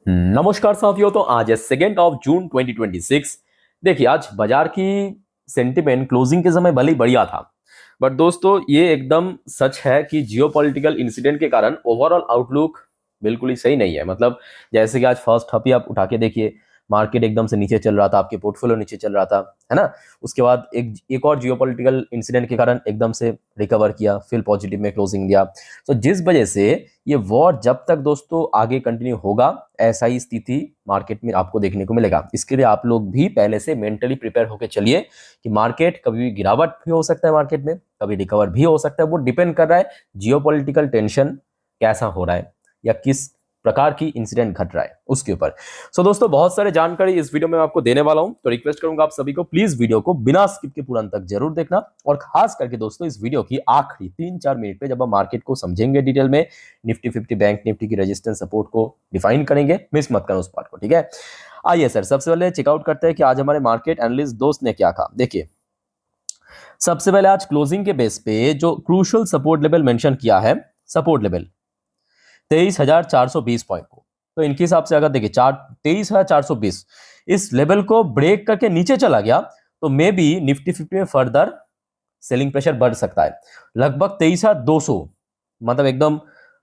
नमस्कार साथियों। तो आज है 2 जून 2026। देखिए, आज बाजार की सेंटिमेंट क्लोजिंग के समय भले ही बढ़िया था, बट दोस्तों ये एकदम सच है कि जियोपॉलिटिकल इंसिडेंट के कारण ओवरऑल आउटलुक बिल्कुल ही सही नहीं है। मतलब जैसे कि आज फर्स्ट हाफ ही आप उठा के देखिए, मार्केट एकदम से नीचे चल रहा था, आपके पोर्टफोलियो नीचे चल रहा था, है ना। उसके बाद एक और जियोपॉलिटिकल इंसिडेंट के कारण एकदम से रिकवर किया, फिर पॉजिटिव में क्लोजिंग दिया। तो जिस वजह से ये वॉर जब तक दोस्तों आगे कंटिन्यू होगा, ऐसा ही स्थिति मार्केट में आपको देखने को मिलेगा। इसके लिए आप लोग भी पहले से मेंटली प्रिपेयर होकर चलिए कि मार्केट कभी भी गिरावट भी हो सकता है, मार्केट में कभी रिकवर भी हो सकता है। वो डिपेंड कर रहा है जियोपॉलिटिकल टेंशन कैसा हो रहा है या किस प्रकार की इंसिडेंट घट रहा है उसके ऊपर। सो दोस्तों, बहुत सारे जानकारी इस वीडियो में मैं आपको देने वाला हूं, तो रिक्वेस्ट करूंगा आप सभी को प्लीज वीडियो को बिना स्किप के पूरा अंत तक जरूर देखना। और खास करके दोस्तों, इस वीडियो की आखिरी 3-4 मिनट पे जब हम मार्केट को समझेंगे डिटेल में, निफ्टी 50 बैंक निफ्टी की रेजिस्टेंस सपोर्ट को डिफाइन करेंगे, मिस मत करना उस पार्ट को, ठीक है। आइए सर, सबसे पहले चेकआउट करते हैं कि आज हमारे मार्केट एनालिस्ट दोस्त ने क्या कहा। देखिए, सबसे पहले आज क्लोजिंग के बेस पे जो क्रूशियल सपोर्ट लेवल मेंशन किया है, सपोर्ट लेवल 23,420 पॉइंट को, तो इनके हिसाब से अगर देखिए 23,420 इस लेवल को ब्रेक करके नीचे चला गया तो मे बी निफ्टी 50 में फर्दर सेलिंग प्रेशर बढ़ सकता है। लगभग 23,200 मतलब एकदम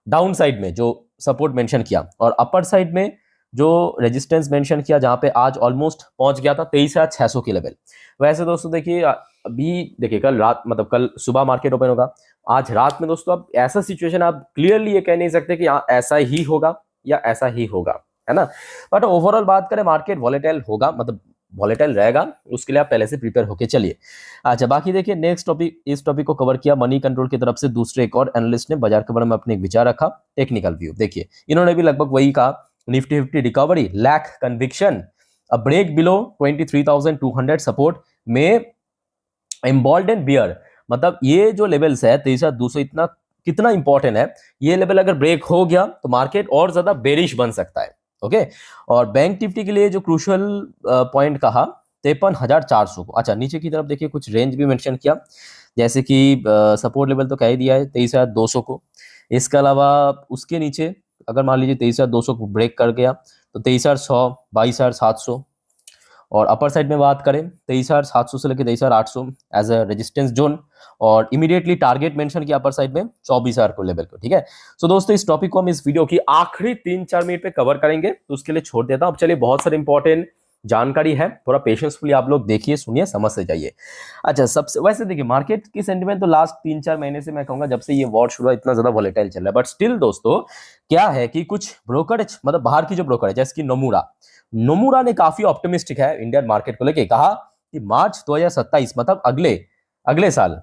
डाउन साइड में जो सपोर्ट मेंशन किया, और अपर साइड में जो रेजिस्टेंस मेंशन किया जहां पे आज ऑलमोस्ट पहुंच गया था 23,600 के लेवल। वैसे दोस्तों देखिए, अभी देखिए कल रात मतलब कल सुबह मार्केट ओपन होगा, आज रात में दोस्तों अब ऐसा सिचुएशन आप क्लियरली ये कह नहीं सकते कि हाँ ऐसा ही होगा या ऐसा ही होगा, है ना। बट ओवरऑल बात करें, मार्केट वॉलेटाइल होगा, मतलब वॉलेटाइल रहेगा, उसके लिए आप पहले से प्रिपेयर होके चलिए। अच्छा, बाकी देखिए नेक्स्ट टॉपिक, इस टॉपिक को कवर किया मनी कंट्रोल की तरफ से दूसरे एक और एनालिस्ट ने बाजार के बारे में अपने एक विचार रखा। टेक्निकल व्यू देखिए, इन्होंने भी लगभग वही कहा, Nifty 50 recovery lack conviction, a break below 23,200 support में एम्बॉल्डेन बियर। मतलब ये जो लेवल्स है 23,200 इतना कितना इंपॉर्टेंट है, ये लेवल अगर ब्रेक हो गया तो मार्केट और ज्यादा बेरिश बन सकता है। ओके, और बैंक निफ्टी के लिए जो क्रूशियल पॉइंट कहा 53,400 को। अच्छा, नीचे की तरफ देखिए कुछ रेंज भी मेंशन किया, जैसे कि सपोर्ट लेवल तो कह ही दिया है 23,200 को। इसके अलावा उसके नीचे अगर मान लीजिए 23,200 को ब्रेक कर गया तो 23,100, 22,700, और अपर साइड में बात करें 23,700 से लेकर 23,800 एज अ रेजिस्टेंस जोन, और इमीडिएटली टारगेट मेंशन किया अपर साइड में 24,000 को लेवल को, ठीक है। सो दोस्तों, इस टॉपिक को हम इस वीडियो की आखिरी 3-4 मिनट पे कवर करेंगे, तो उसके लिए छोड़ देता हूं। अब चलिए, बहुत सारे इंपॉर्टेंट जानकारी है, थोड़ा पेशेंसफुली आप लोग देखिए, सुनिए, समझ से जाइए। अच्छा, सबसे वैसे देखिए मार्केट की सेंटिमेंट तो लास्ट 3-4 महीने से मैं कहूंगा जब से ये वॉर शुरू हुआ इतना ज्यादा वॉलेटाइल चल रहा है, बट स्टिल दोस्तों क्या है कि कुछ ब्रोकरेज मतलब बाहर की जो ब्रोकर है जैसे कि नोमुरा, नोमुरा ने काफी ऑप्टिमिस्टिक है इंडियन मार्केट को लेके, कहा कि मार्च 2027 मतलब अगले अगले साल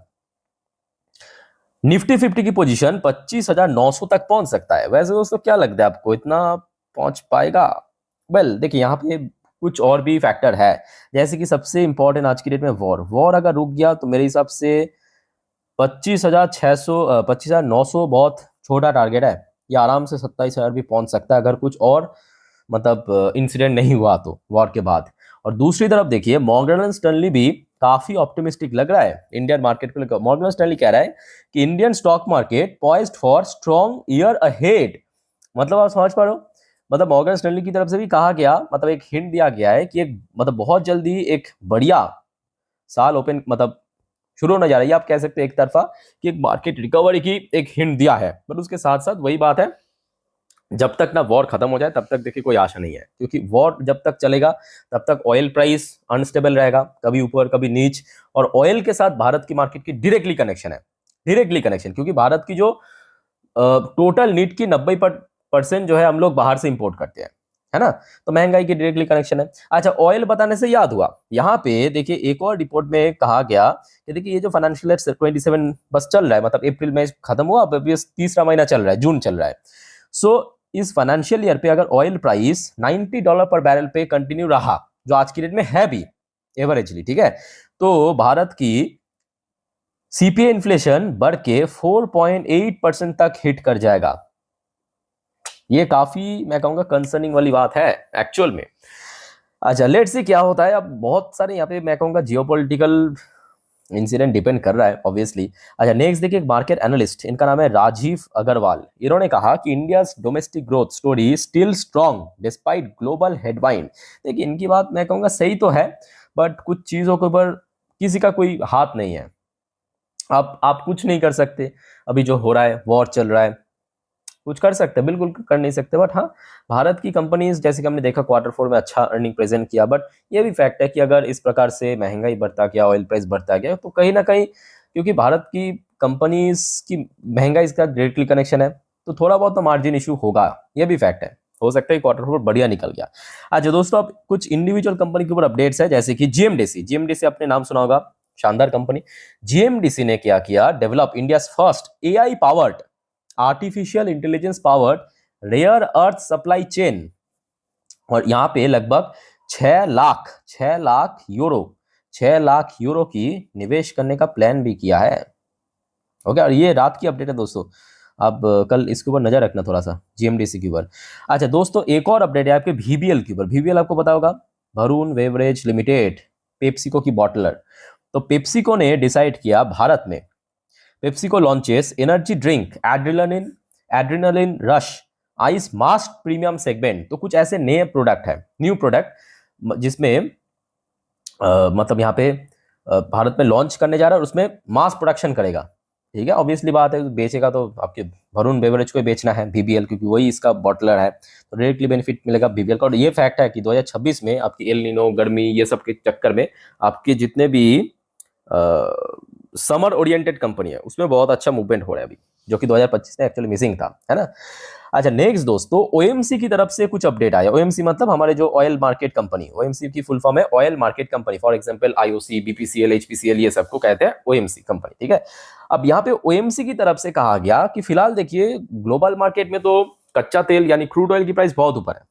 निफ्टी 50 की पोजीशन 25,900 तक पहुंच सकता है। वैसे दोस्तों क्या लगता है आपको, इतना पहुंच पाएगा? वेल देखिए, यहाँ पे कुछ और भी फैक्टर है, जैसे कि सबसे इंपॉर्टेंट आज की डेट में वॉर अगर रुक गया तो मेरे हिसाब से 25,900 बहुत छोटा टारगेट है, ये आराम से 27,000 भी पहुंच सकता है अगर कुछ और मतलब इंसिडेंट नहीं हुआ तो वॉर के बाद। और दूसरी तरफ देखिए, मॉर्गन स्टैनली भी काफी ऑप्टिमिस्टिक लग रहा है इंडियन मार्केट को लेकर। मॉर्गन स्टैनली कह रहा है कि Indian stock market poised for strong year ahead. मतलब आप समझ पा रहे हो, मतलब मॉर्गन स्टैनली की तरफ से भी कहा गया, मतलब एक हिंट दिया गया है कि एक मतलब बहुत जल्दी एक बढ़िया साल ओपन मतलब शुरू होने जा रही है, आप कह सकते हैं एक तरफा कि एक मार्केट रिकवरी की एक हिंट दिया है। बट उसके साथ साथ वही बात है, जब तक ना वॉर खत्म हो जाए तब तक देखिए कोई आशा नहीं है, क्योंकि वॉर जब तक चलेगा तब तक ऑयल प्राइस अनस्टेबल रहेगा, कभी ऊपर कभी नीच। और ऑयल के साथ भारत की मार्केट की डायरेक्टली कनेक्शन है, डायरेक्टली कनेक्शन, क्योंकि भारत की जो टोटल नीट की 90% जो है हम लोग बाहर से इंपोर्ट करते हैं, है ना। तो महंगाई की डायरेक्टली कनेक्शन है। अच्छा, ऑयल बताने से याद हुआ, यहाँ पे देखिए एक और रिपोर्ट में कहा गया कि देखिए ये जो फाइनेंशियल ईयर 27 बस चल रहा है, मतलब अप्रैल में खत्म हुआ, अब अभी तीसरा महीना चल रहा है, जून चल रहा है। सो इस फाइनेंशियल ईयर पे अगर ऑयल प्राइस $90 पर बैरल पे कंटिन्यू रहा, जो आज की डेट में है भी एवरेजली, ठीक है, तो भारत की सीपीआई इन्फ्लेशन बढ़ के 4.8% तक हिट कर जाएगा। ये काफी मैं कहूंगा कंसर्निंग वाली बात है एक्चुअल में। अच्छा, लेट्स सी क्या होता है। अब बहुत सारे यहाँ पे मैं कहूंगा जियोपॉलिटिकल इंसिडेंट डिपेंड कर रहा है ऑब्वियसली। अच्छा नेक्स्ट देखिए, मार्केट एनालिस्ट, इनका नाम है राजीव अग्रवाल। इन्होंने कहा कि India's domestic growth story still strong despite global headwind. देखिए इनकी बात मैं कहूँगा सही तो है, बट कुछ चीज़ों के ऊपर किसी का कोई हाथ नहीं है। आप कुछ नहीं कर सकते, अभी जो हो रहा है, वॉर चल रहा है, कुछ कर सकते हैं बिल्कुल कर नहीं सकते, बट हाँ भारत की कंपनीज जैसे कि हमने देखा Q4 में अच्छा अर्निंग प्रेजेंट किया। बट ये भी फैक्ट है कि अगर इस प्रकार से महंगाई बढ़ता गया, ऑयल प्राइस बढ़ता गया, तो कहीं ना कहीं क्योंकि भारत की कंपनीज की महंगाई इसका डायरेक्टली कनेक्शन है, तो थोड़ा बहुत तो मार्जिन इशू होगा, ये भी फैक्ट है। हो सकता है Q4 बढ़िया निकल गया। अच्छा दोस्तों, अब कुछ इंडिविजुअल कंपनी के ऊपर अपडेट्स है, जैसे कि जीएमडीसी आपने नाम सुना होगा, शानदार कंपनी। जीएमडीसी ने क्या किया, develop India first AI powered artificial intelligence powered rare earth supply chain, और यहाँ पे लगभग 6 लाख यूरो की निवेश करने का प्लान भी किया है। ओके, और ये रात की अपडेट है दोस्तों, आप कल इसके ऊपर नजर रखना थोड़ा सा, जीएमडीसी के ऊपर। अच्छा दोस्तों, एक और अपडेट है आपके वीबीएल के ऊपर। वीबीएल आपको पता होगा, वरुण बेवरेज लिमिटेड, पेप्सिको की बॉटलर। तो पेप्सिको ने डिसाइड किया भारत में PepsiCo launches energy drink Adrenaline Rush ice mass premium segment. तो कुछ ऐसे नए प्रोडक्ट है, न्यू प्रोडक्ट, जिसमें मतलब यहाँ पे भारत में लॉन्च करने जा रहा है और उसमें मास प्रोडक्शन करेगा। ठीक है, ऑब्वियसली बात है, बेचेगा तो आपके वरुण बेवरेज को बेचना है वीबीएल, क्योंकि वही इसका बॉटलर है, तो डायरेक्टली बेनिफिट मिलेगा वीबीएल का। और ये फैक्ट है कि 2026 में आपकी एल नीनो, गर्मी, ये सब के चक्कर में आपके जितने भी समर ओरिएंटेड कंपनी है उसमें बहुत अच्छा मूवमेंट हो रहा है अभी, जो कि 2025 में एक्चुअली मिसिंग था, है ना। अच्छा नेक्स्ट दोस्तों, ओएमसी की तरफ से कुछ अपडेट आया। ओएमसी मतलब हमारे जो ऑयल मार्केट कंपनी, ओएमसी की फुल फॉर्म है oil market company, for example IOC, BPCL, HPCL, ये सबको कहते हैं ओएमसी कंपनी। ठीक है, अब यहाँ पे ओएमसी की तरफ से कहा गया कि फिलहाल देखिए ग्लोबल मार्केट में तो कच्चा तेल यानी क्रूड ऑयल की प्राइस बहुत ऊपर है।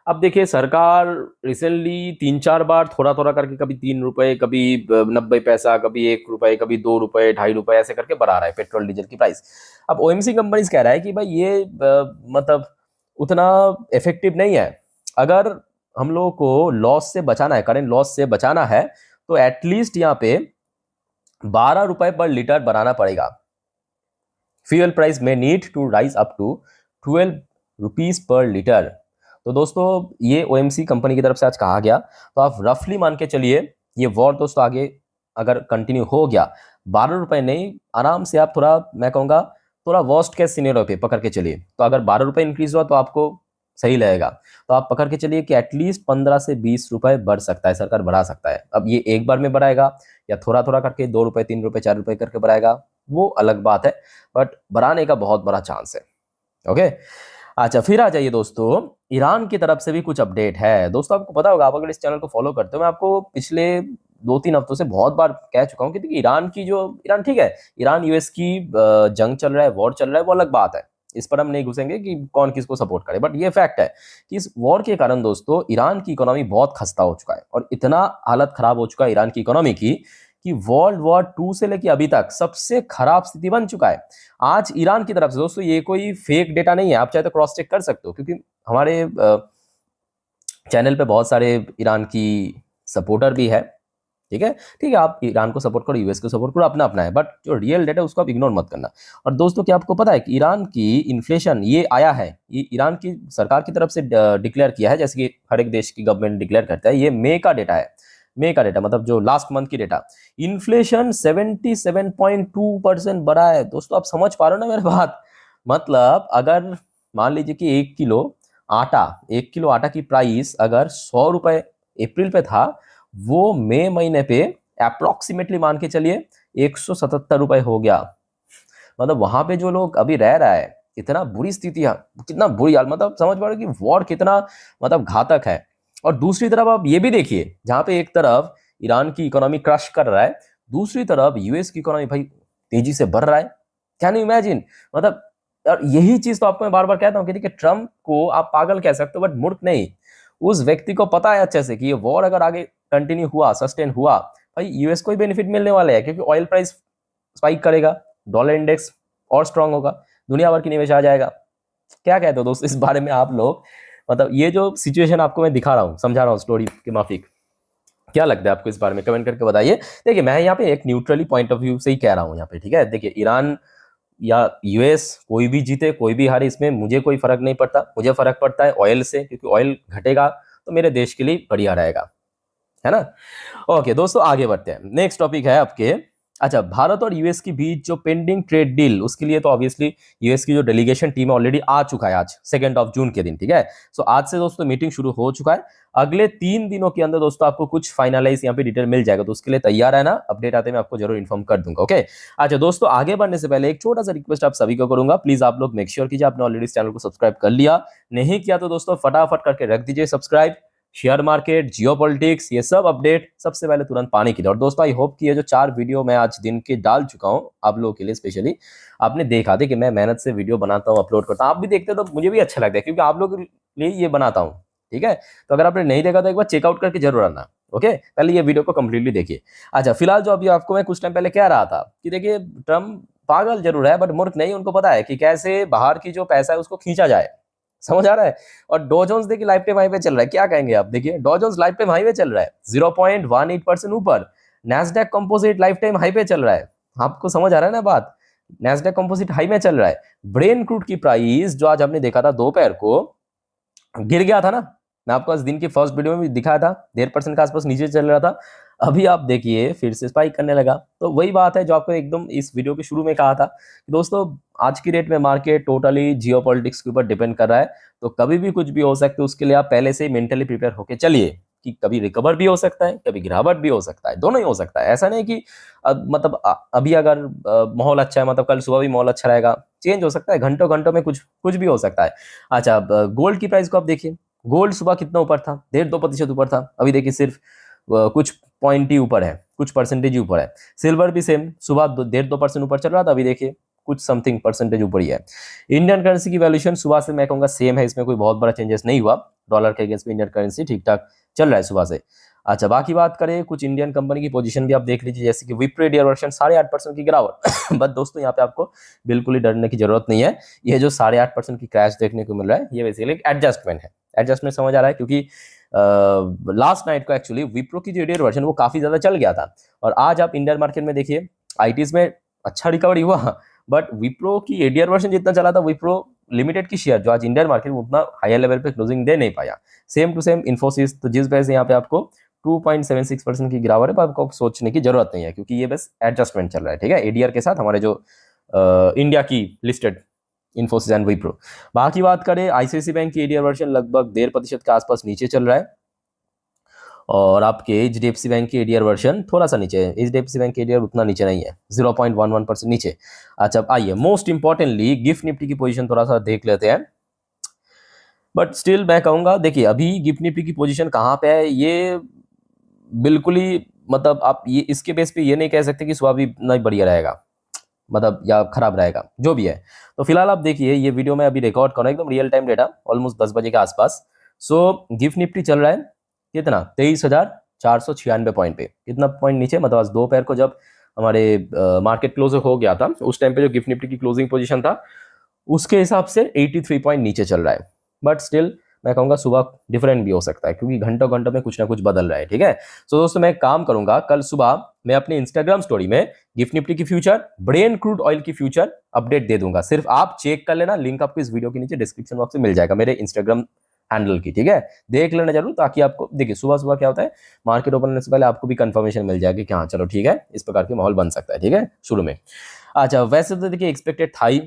अब देखिए सरकार रिसेंटली 3-4 बार थोड़ा थोड़ा करके, कभी 3 रुपए, कभी 90 पैसा, कभी 1 रुपए, कभी 2 रुपए, 2.5 रुपए, ऐसे करके बढ़ा रहा है पेट्रोल डीजल की प्राइस। अब ओएमसी कंपनीज कह रहा है कि भाई ये मतलब उतना इफेक्टिव नहीं है। अगर हम लोगों को लॉस से बचाना है, करेंट लॉस से बचाना है, तो एटलीस्ट यहाँ पे 12 रुपए पर लीटर बनाना पड़ेगा। फ्यूल प्राइस में need to rise up to 12 rupees per litre. तो दोस्तों ये ओएमसी कंपनी की तरफ से आज कहा गया। तो आप रफली मान के चलिए, ये वॉर दोस्तों आगे अगर कंटिन्यू हो गया, 12 रुपए नहीं, आराम से आप थोड़ा, मैं कहूँगा थोड़ा वर्स्ट केस सिनेरियो पे पकड़ के चलिए। तो अगर 12 रुपए इंक्रीज हुआ तो आपको सही लगेगा, तो आप पकड़ के चलिए कि एटलीस्ट 15 से 20 रुपए बढ़ सकता है, सरकार बढ़ा सकता है। अब ये एक बार में बढ़ाएगा या थोड़ा थोड़ा करके 2 रुपए, 3 रुपए, 4 रुपए करके बढ़ाएगा, वो अलग बात है, बट बढ़ाने का बहुत बड़ा चांस है। ओके, अच्छा फिर आ जाइए दोस्तों, ईरान की तरफ से भी कुछ अपडेट है। दोस्तों आपको पता होगा, आप अगर इस चैनल को फॉलो करते हो, मैं आपको पिछले 2-3 हफ्तों से बहुत बार कह चुका हूं कि देखिए ईरान ठीक है, ईरान यूएस की जंग चल रहा है, वॉर चल रहा है, वो अलग बात है, इस पर हम नहीं घुसेंगे कि कौन किसको सपोर्ट करे। बट ये फैक्ट है कि इस वॉर के कारण दोस्तों ईरान की इकोनॉमी बहुत खस्ता हो चुका है, और इतना हालत खराब हो चुका है ईरान की इकोनॉमी की कि वर्ल्ड वॉर 2 से लेकर अभी तक सबसे खराब स्थिति बन चुका है। आज ईरान की तरफ से दोस्तों, ये कोई फेक डेटा नहीं है, आप चाहे तो क्रॉस चेक कर सकते हो, क्योंकि हमारे चैनल पे बहुत सारे ईरान की सपोर्टर भी है। ठीक है, आप ईरान को सपोर्ट करो, यूएस को सपोर्ट करो, अपना अपना है, बट जो रियल डेटा है उसको आप इग्नोर मत करना। और दोस्तों क्या आपको पता है कि ईरान की इन्फ्लेशन ये आया है, ये ईरान की सरकार की तरफ से डिक्लेयर किया है, जैसे कि हर एक देश की गवर्नमेंट डिक्लेयर करता है। ये मई का डेटा है, मई का डेटा मतलब जो लास्ट मंथ की डेटा, इन्फ्लेशन 77.2% बढ़ा है। दोस्तों आप समझ पा रहे हो ना मेरी बात, मतलब अगर मान लीजिए कि 1 किलो आटा की प्राइस अगर 100 रुपए अप्रैल पे था, वो मई महीने पे अप्रोक्सीमेटली मान के चलिए 177 रुपए हो गया। मतलब वहां पे जो लोग अभी रह रहा है, इतना बुरी स्थिति है, कितना बुरी हाल, मतलब समझ पा रहे हो कि वॉर कितना मतलब घातक है। और दूसरी तरफ आप ये भी देखिए, जहां पे एक तरफ ईरान की इकोनॉमी क्रश कर रहा है, दूसरी तरफ यूएस की इकोनॉमी भाई तेजी से बढ़ रहा है। कैन यू इमेजिन, मतलब और यही चीज तो आपको मैं बार बार कहता हूँ कि देखिए ट्रम्प को आप पागल कह सकते हो, बट मूर्ख नहीं। उस व्यक्ति को पता है अच्छे से कि ये वॉर अगर आगे कंटिन्यू हुआ, सस्टेन हुआ, भाई यूएस को ही बेनिफिट मिलने वाला है, क्योंकि ऑयल प्राइस स्पाइक करेगा, डॉलर इंडेक्स और स्ट्रांग होगा, दुनिया भर की निवेश आ जाएगा। क्या कहते हो दोस्त इस बारे में आप लोग, मतलब ये जो सिचुएशन आपको मैं दिखा रहा हूँ, समझा रहा हूँ स्टोरी के माफिक, क्या लगता है आपको इस बारे में, कमेंट करके बताइए। देखिए मैं यहाँ पे एक न्यूट्रली पॉइंट ऑफ व्यू से ही कह रहा हूँ यहाँ पे, ठीक है। देखिए ईरान या यूएस कोई भी जीते कोई भी हारे, इसमें मुझे कोई फर्क नहीं पड़ता। मुझे फर्क पड़ता है ऑयल से, क्योंकि ऑयल घटेगा तो मेरे देश के लिए बढ़िया रहेगा, है ना। ओके दोस्तों आगे बढ़ते हैं। नेक्स्ट टॉपिक है आपके, अच्छा, भारत और यूएस के बीच जो पेंडिंग ट्रेड डील, उसके लिए तो ऑब्वियसली यूएस की जो डेलीगेशन टीम है ऑलरेडी आ चुका है आज 2 जून के दिन, ठीक है। सो आज से दोस्तों मीटिंग शुरू हो चुका है। अगले 3 दिनों के अंदर दोस्तों आपको कुछ फाइनलाइज यहाँ पे डिटेल मिल जाएगा, तो उसके लिए तैयार है ना, अपडेट आते मैं आपको जरूर इन्फॉर्म कर दूंगा। ओके अच्छा दोस्तों, आगे बढ़ने से पहले एक छोटा सा रिक्वेस्ट आप सभी को करूंगा, प्लीज आप लोग मेक श्योर कीजिए आपने ऑलरेडी इस चैनल को सब्सक्राइब कर लिया, नहीं किया तो दोस्तों फटाफट करके रख दीजिए सब्सक्राइब। शेयर मार्केट, जियोपॉलिटिक्स, ये सब अपडेट सबसे पहले तुरंत पाने के लिए। और दोस्तों आई होप कि ये जो 4 वीडियो मैं आज दिन के डाल चुका हूं आप लोगों के लिए स्पेशली, आपने देखा थे कि मैं मेहनत से वीडियो बनाता हूं, अपलोड करता हूं, आप भी देखते हो तो मुझे भी अच्छा लगता है, क्योंकि आप लोगों के लिए ये बनाता हूं, ठीक है। तो अगर आपने नहीं देखा तो एक बार चेकआउट करके जरूर आना। ओके पहले ये वीडियो को कंप्लीटली देखिए। अच्छा फिलहाल जो अभी आपको मैं कुछ टाइम पहले कह रहा था कि देखिए ट्रम्प पागल जरूर है बट मूर्ख नहीं, उनको पता है कि कैसे बाहर की जो पैसा है उसको खींचा जाए, समझ आ रहा है। और डॉ जोन्स देखिए लाइफ टाइम हाई पे चल रहा है, क्या कहेंगे आप, देखिए डॉ जोन्स लाइफ टाइम हाई पे चल रहा है 0.18% ऊपर। Nasdaq composite life time high पे चल रहा है, आपको समझ आ रहा है ना बात, नैस्डैक कंपोजिट हाई में चल रहा है। ब्रेन क्रूड की प्राइस जो आज आपने देखा था दोपहर को गिर गया था ना, मैं आपको आज दिन की फर्स्ट वीडियो में भी दिखाया था 1.5% के आसपास नीचे चल रहा था, अभी आप देखिए फिर से स्पाइक करने लगा। तो वही बात है जो आपको एकदम इस वीडियो के शुरू में कहा था कि दोस्तों आज की डेट में मार्केट टोटली जियोपॉलिटिक्स के ऊपर डिपेंड कर रहा है, तो कभी भी कुछ भी हो सकता है, उसके लिए आप पहले से ही मेंटली प्रिपेयर होके चलिए कि कभी रिकवर भी हो सकता है, कभी गिरावट भी हो सकता है, दोनों ही हो सकता है। ऐसा नहीं कि मतलब अभी अगर माहौल अच्छा है मतलब कल सुबह भी माहौल अच्छा रहेगा, चेंज हो सकता है, घंटों घंटों में कुछ भी हो सकता है। अच्छा गोल्ड की प्राइस को आप देखिए, गोल्ड सुबह कितना ऊपर था, 1.5-2% ऊपर था, अभी देखिए सिर्फ कुछ पॉइंट ही ऊपर है, कुछ परसेंटेज ही ऊपर है। सिल्वर भी सेम, सुबह 1.5-2% ऊपर चल रहा था, अभी देखिए कुछ समथिंग परसेंटेज ऊपर ही है। इंडियन करेंसी की वैल्यूएशन सुबह से मैं कहूंगा सेम है, इसमें कोई बहुत बड़ा चेंजेस नहीं हुआ, डॉलर के अगेंस्ट में इंडियन करेंसी ठीक ठाक चल रहा है सुबह से। अच्छा बाकी बात करें कुछ इंडियन कंपनी की पोजीशन भी आप देख लीजिए, जैसे कि विप्रो इंडिया वर्शन 8.5% की गिरावट बट दोस्तों यहाँ पे आपको बिल्कुल ही डरने की जरूरत नहीं है, ये जो 8.5% की क्रैश देखने को मिल रहा है ये बेसिकली एक एडजस्टमेंट है। एडजस्टमेंट समझ आ रहा है, क्योंकि लास्ट नाइट को एक्चुअली विप्रो की जो इंडियन वर्जन वो काफी ज्यादा चल गया था, और आज आप इंडियन मार्केट में देखिए आईटीज में अच्छा रिकवरी हुआ, बट विप्रो की एडीआर वर्जन जितना चला था, विप्रो लिमिटेड की शेयर जो आज इंडियन मार्केट में उतना हायर लेवल पे क्लोजिंग दे नहीं पाया। सेम टू सेम इन्फोसिस, तो जिस वजह से यहाँ पे आपको 2.76% की गिरावट है, पर आपको सोचने की जरूरत नहीं है, क्योंकि ये बस एडजस्टमेंट चल रहा है, ठीक है, एडीआर के साथ हमारे जो इंडिया की लिस्टेड इन्फोसिस एंड विप्रो। बाकी बात करें आईसीआईसी बैंक की एडीआर वर्जन लगभग 1.5% के आसपास नीचे चल रहा है, और आपके एचडीएफसी बैंक की एडीआर वर्जन थोड़ा सा नीचे है, एचडीएफसी बैंक की एडीआर उतना नीचे नहीं है, 0.11% नीचे। अच्छा आइए मोस्ट इंपॉर्टेंटली गिफ्ट निफ्टी की पोजीशन थोड़ा सा देख लेते हैं, बट स्टिल मैं कहूंगा देखिए अभी गिफ्ट निफ्टी की पोजीशन कहाँ पे है, ये बिल्कुल ही मतलब आप ये इसके बेस पे ये नहीं कह सकते कि सुबह भी नहीं बढ़िया रहेगा मतलब या खराब रहेगा, जो भी है। तो फिलहाल आप देखिए ये वीडियो में अभी रिकॉर्ड कर रहा हूँ एकदम रियल टाइम डेटा, ऑलमोस्ट 10 बजे के आसपास। सो गिफ्ट निफ्टी चल रहा है कितना 23,496 पॉइंट पे, कितना पॉइंट नीचे, मतलब आज दोपहर को जब हमारे मार्केट क्लोज हो गया था उस टाइम पे जो गिफ्ट निफ्टी की क्लोजिंग पोजीशन था उसके हिसाब से 83 पॉइंट नीचे चल रहा है, बट स्टिल मैं कहूंगा सुबह डिफरेंट भी हो सकता है, क्योंकि घंटों घंटों में कुछ ना कुछ बदल रहा है, ठीक है। सो दोस्तों मैं एक काम करूंगा, कल सुबह मैं अपने इंस्टाग्राम स्टोरी में गिफ्ट निफ्टी की फ्यूचर, ब्रेन क्रूड ऑयल की फ्यूचर अपडेट दे दूंगा, सिर्फ आप चेक कर लेना, लिंक आपको इस वीडियो के नीचे डिस्क्रिप्शन बॉक्स में मिल जाएगा मेरे इंस्टाग्राम हैंडल की, ठीक है, देख लेना जरूर, ताकि आपको देखिए सुबह सुबह क्या होता है मार्केट ओपन होने से पहले आपको भी कंफर्मेशन मिल जाएगी कि हाँ चलो ठीक है इस प्रकार के माहौल बन सकता है, ठीक है शुरू में। अच्छा वैसे तो देखिए एक्सपेक्टेड था ही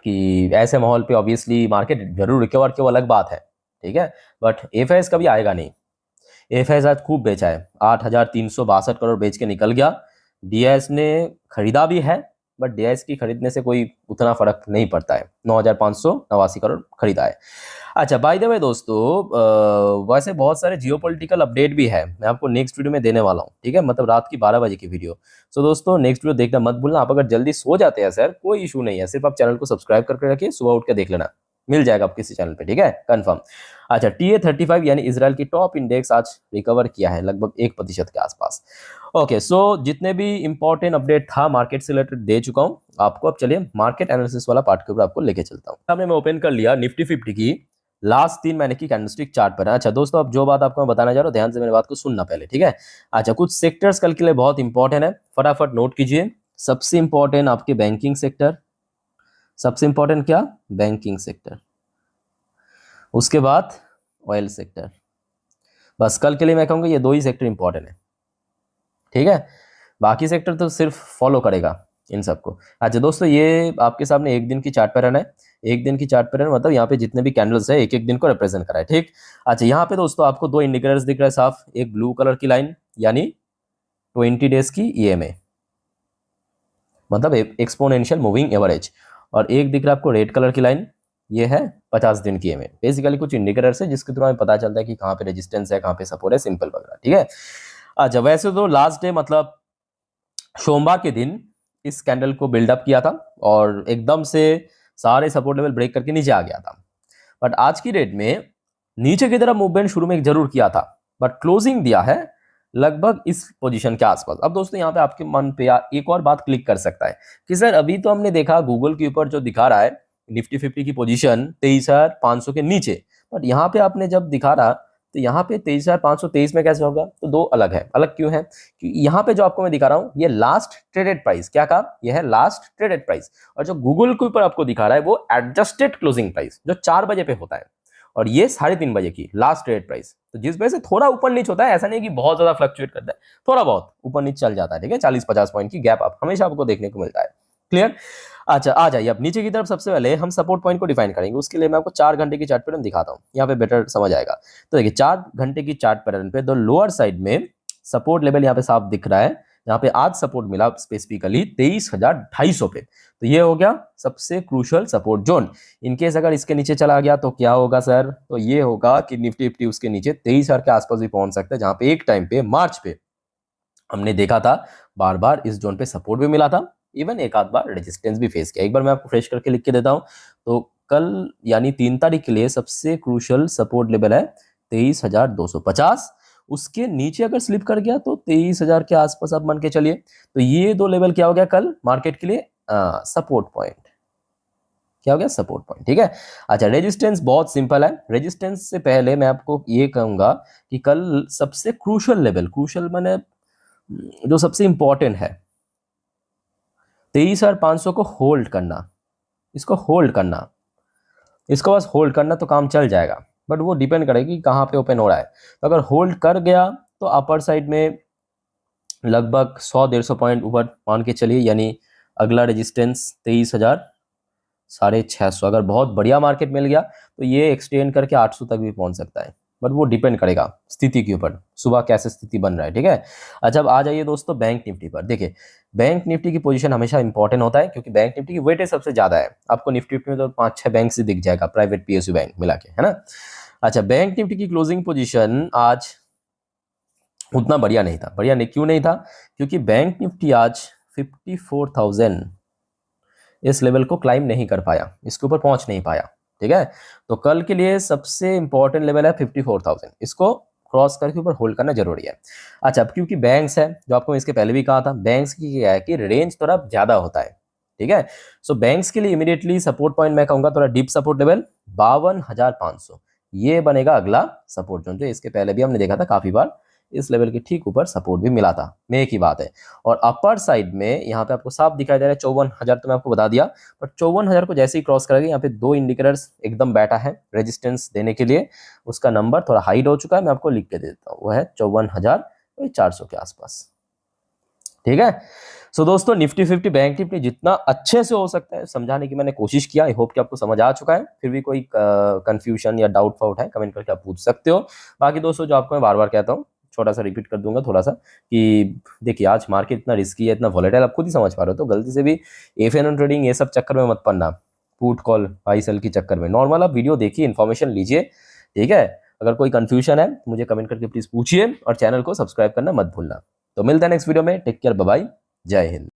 कि ऐसे माहौल पे ऑब्वियसली मार्केट जरूर रिकवर की वो अलग बात है, ठीक है, बट एफआईएस कभी आएगा नहीं। एफआईएस आज खूब बेचा है, 8,362 करोड़ बेच के निकल गया, डीआईएस ने खरीदा भी है, बट डीआईएस की खरीदने से कोई उतना फर्क नहीं पड़ता है, 9,589 करोड़ खरीदा है। अच्छा बाय द वे दोस्तों वैसे बहुत सारे जियोपॉलिटिकल अपडेट भी है, मैं आपको नेक्स्ट वीडियो में देने वाला हूँ, ठीक है, मतलब रात की 12 बजे की वीडियो। सो दोस्तों नेक्स्ट वीडियो देखना मत भूलना, आप अगर जल्दी सो जाते हैं सर कोई इशू नहीं है, सिर्फ आप चैनल को सब्सक्राइब करके रखिए, सुबह उठ के देख लेना, मिल जाएगा आप किसी चैनल पे, ठीक है कंफर्म। अच्छा TA35 यानी इजराइल की टॉप इंडेक्स आज रिकवर किया है लगभग 1% के आसपास। ओके सो जितने भी इंपॉर्टेंट अपडेट था मार्केट से रिलेटेड दे चुका हूं आपको, अब चलिए मार्केट एनालिसिस वाला पार्ट के ऊपर आपको लेके चलता हूं। हमने मैं ओपन कर लिया निफ्टी 50 की लास्ट 3 महीने की कैंडलस्टिक चार्ट पर है। अच्छा दोस्तों, अब जो बात आपको मैं बताना चाह रहा हूँ, ध्यान से मेरी बात को सुनना पहले, ठीक है। अच्छा, कुछ सेक्टर्स कल के लिए बहुत इंपॉर्टेंट है, फटाफट नोट कीजिए। सबसे इंपॉर्टेंट आपके बैंकिंग सेक्टर, सबसे इंपॉर्टेंट क्या, बैंकिंग सेक्टर, उसके बाद ऑयल सेक्टर। बस कल के लिए मैं कहूँगा ये 2 ही सेक्टर इंपॉर्टेंट है, ठीक है। बाकी सेक्टर तो सिर्फ फॉलो करेगा इन सबको। अच्छा दोस्तों, ये आपके सामने एक दिन की चार्ट पैटर्न है। एक दिन की चार्ट पैटर्न मतलब यहाँ पे जितने भी कैंडल्स है एक एक दिन को रिप्रेजेंट करा है, ठीक। अच्छा, यहाँ पे दोस्तों आपको 2 इंडिकेटर्स दिख रहा है साफ, एक ब्लू कलर की लाइन यानी 20 डेज की ईएमए मतलब एक्सपोनेंशियल मूविंग एवरेज, और एक दिख रहा है आपको रेड कलर की लाइन, ये है 50 दिन की ईएमए। बेसिकली कुछ इंडिकेटर्स है जिसके थ्रू हमें पता चलता है कि कहाँ पे रेजिस्टेंस है, कहाँ पे सपोर्ट है, सिंपल वगैरह, ठीक है। अच्छा, वैसे तो लास्ट डे मतलब सोमवार के दिन इस कैंडल को बिल्डअप किया था और एकदम से सारे सपोर्ट लेवल ब्रेक करके नीचे आ गया था, बट आज की डेट में नीचे की तरफ मूवमेंट शुरू में जरूर किया था, बट क्लोजिंग दिया है लगभग इस पोजीशन के आसपास। अब दोस्तों यहाँ पे आपके मन पे एक और बात क्लिक कर सकता है कि सर अभी तो हमने देखा गूगल के ऊपर जो दिखा रहा है निफ्टी 50 की पोजीशन 23,500 के नीचे, बट यहाँ पे आपने जब दिखा रहा तो यहाँ पे 23,523 में कैसे होगा, तो 2 अलग है। अलग क्यों है कि यहाँ पे जो आपको मैं दिखा रहा हूँ ये लास्ट ट्रेडेड प्राइस, क्या कहा, यह है लास्ट ट्रेडेड प्राइस, और जो गूगल के ऊपर आपको दिखा रहा है वो एडजस्टेड क्लोजिंग प्राइस जो 4 बजे पे होता है, और ये 3:30 बजे की लास्ट ट्रेड प्राइस। तो जिस वजह से थोड़ा ऊपर नीचे होता है, ऐसा नहीं कि बहुत ज्यादा फ्लक्चुएट करता है, थोड़ा बहुत ऊपर नीचे चल जाता है, ठीक है। 40-50 पॉइंट की गैप आप हमेशा आपको देखने को मिलता है, क्लियर। अच्छा, आ जाइए अब नीचे की तरफ। सबसे पहले हम सपोर्ट पॉइंट को डिफाइन करेंगे, उसके लिए मैं आपको 4 घंटे की चार्ट पैटर्न दिखाता हूँ, यहाँ पे बेटर समझ आएगा। तो देखिए 4 घंटे की चार्ट पैटर्न पे द लोअर साइड में सपोर्ट लेवल यहाँ पे साफ दिख रहा है, यहाँ पे आज सपोर्ट मिला स्पेसिफिकली 23,250 पे, तो ये हो गया सबसे क्रूशियल सपोर्ट जोन। इनकेस अगर इसके नीचे चला गया तो क्या होगा सर, तो ये होगा कि निफ्टी 50 उसके नीचे 23,000 के आसपास भी पहुंच सकता है, जहां पे एक टाइम पे मार्च पे हमने देखा था बार बार इस जोन पे सपोर्ट भी मिला था, इवन एक आध बार रेजिस्टेंस भी फेस किया। एक बार मैं आपको फ्रेश करके लिख के देता हूं, तो कल यानी 3 तारीख के लिए सबसे क्रूशियल सपोर्ट लेवल है 23,250। उसके नीचे अगर स्लिप कर गया तो 23,000 के आसपास आप मान के चलिए, तो ये 2 लेवल क्या हो गया कल मार्केट के लिए सपोर्ट पॉइंट, क्या हो गया सपोर्ट पॉइंट, ठीक है। अच्छा, रेजिस्टेंस बहुत सिंपल है। रेजिस्टेंस से पहले मैं आपको ये कहूंगा कि कल सबसे क्रूशियल लेवल, क्रूशियल माने जो सबसे इंपॉर्टेंट है, 23,500 को होल्ड करना, इसको होल्ड करना, इसको बस होल्ड करना तो काम चल जाएगा, बट वो डिपेंड करेगी कि कहाँ पे ओपन हो रहा है। तो अगर होल्ड कर गया तो अपर साइड में लगभग 100-150 पॉइंट ऊपर मान के चलिए, यानी अगला रेजिस्टेंस 23,650। अगर बहुत बढ़िया मार्केट मिल गया तो ये एक्सटेंड करके 800 तक भी पहुंच सकता है, बट वो डिपेंड करेगा स्थिति के ऊपर, सुबह कैसे स्थिति बन रहा है, ठीक है। अच्छा, अब आ जाइए दोस्तों बैंक निफ्टी पर। देखिए बैंक निफ्टी की पोजीशन हमेशा इंपॉर्टेंट होता है, क्योंकि बैंक निफ्टी की वेटेज सबसे ज्यादा है। आपको निफ्टी में तो 5-6 बैंक से दिख जाएगा, प्राइवेट पीएसयू बैंक मिला के, है ना। अच्छा, बैंक निफ्टी की क्लोजिंग पोजीशन आज उतना बढ़िया नहीं था। बढ़िया नहीं, क्यों नहीं था, क्योंकि बैंक निफ्टी आज 54,000 इस लेवल को क्लाइम नहीं कर पाया, इसके ऊपर पहुंच नहीं पाया, ठीक है। तो कल के लिए सबसे इंपॉर्टेंट लेवल है 54,000, इसको क्रॉस करके ऊपर होल्ड करना जरूरी है। अच्छा, अब क्योंकि बैंक्स है, जो आपको इसके पहले भी कहा था, बैंक्स की क्या है कि रेंज थोड़ा ज्यादा होता है, ठीक है। सो बैंक्स के लिए इमीडिएटली सपोर्ट पॉइंट मैं कहूंगा थोड़ा डीप सपोर्ट लेवल 52,500, ये बनेगा अगला सपोर्ट जोन। जो इसके पहले भी हमने देखा था काफी बार, इस लेवल के ठीक ऊपर सपोर्ट भी मिला था, मे की बात है। और अपर साइड में यहाँ पे आपको साफ दिखाई दे रहा है 54,000, तो मैं आपको बता दिया, बट 54,000 को जैसे ही क्रॉस करेगा यहाँ पे 2 इंडिकेटर्स एकदम बैठा है रेजिस्टेंस देने के लिए, उसका नंबर थोड़ा हाइट हो चुका है, मैं आपको लिख के देता हूँ, वो है 54,400 के आसपास, ठीक है। सो दोस्तों निफ्टी 50 बैंक निफ्टी जितना अच्छे से हो सकता है समझाने की मैंने कोशिश किया। आई होप कि आपको समझ आ चुका है। फिर भी कोई कंफ्यूजन या डाउट फाउट है कमेंट करके आप पूछ सकते हो। बाकी दोस्तों जो आपको मैं बार बार कहता हूँ, छोटा सा रिपीट कर दूंगा थोड़ा सा, कि देखिए आज मार्केट इतना रिस्की है, इतना वॉलेटाइल, आप खुद ही समझ पा रहे हो, तो गलती से भी एफएनओ ट्रेडिंग ये सब चक्कर में मत पड़ना, पुट कॉल बाई सेल के चक्कर में। नॉर्मल आप वीडियो देखिए, इन्फॉर्मेशन लीजिए, ठीक है। अगर कोई कंफ्यूजन है मुझे कमेंट करके प्लीज पूछिए, और चैनल को सब्सक्राइब करना मत भूलना। तो मिलता है नेक्स्ट वीडियो में, टेक केयर, बाय बाय, जय हिंद।